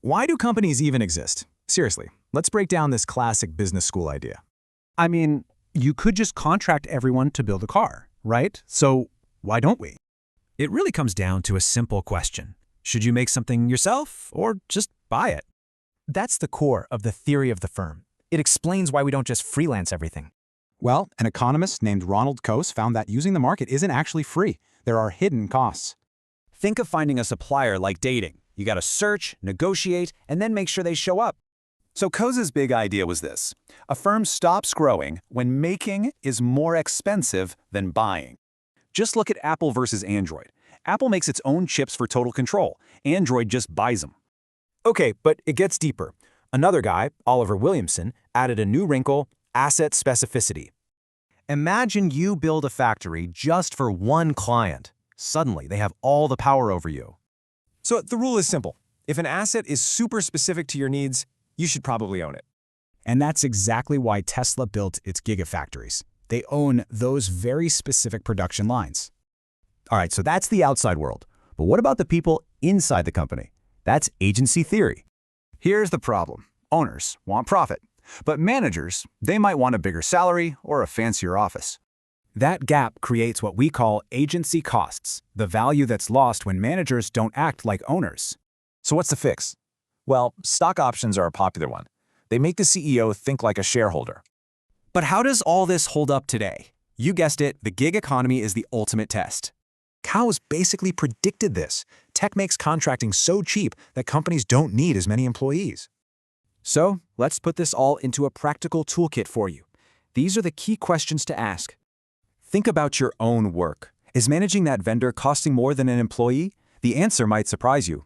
Why do companies even exist? Seriously, let's break down this classic business school idea. I mean, you could just contract everyone to build a car, right? So why don't we? It really comes down to a simple question. Should you make something yourself or just buy it? That's the core of the theory of the firm. It explains why we don't just freelance everything. Well, an economist named Ronald Coase found that using the market isn't actually free. There are hidden costs. Think of finding a supplier like dating. You gotta search, negotiate, and then make sure they show up. So Coase's big idea was this. A firm stops growing when making is more expensive than buying. Just look at Apple versus Android. Apple makes its own chips for total control. Android just buys them. Okay, but it gets deeper. Another guy, Oliver Williamson, added a new wrinkle, asset specificity. Imagine you build a factory just for one client. Suddenly, they have all the power over you. So the rule is simple. If an asset is super specific to your needs, you should probably own it. And that's exactly why Tesla built its gigafactories. They own those very specific production lines. All right, so that's the outside world. But what about the people inside the company? That's agency theory. Here's the problem. Owners want profit. But managers, they might want a bigger salary or a fancier office. That gap creates what we call agency costs, the value that's lost when managers don't act like owners. So what's the fix? Well, stock options are a popular one. They make the CEO think like a shareholder. But how does all this hold up today? You guessed it, the gig economy is the ultimate test. Coase basically predicted this. Tech makes contracting so cheap that companies don't need as many employees. So, let's put this all into a practical toolkit for you. These are the key questions to ask. Think about your own work. Is managing that vendor costing more than an employee? The answer might surprise you.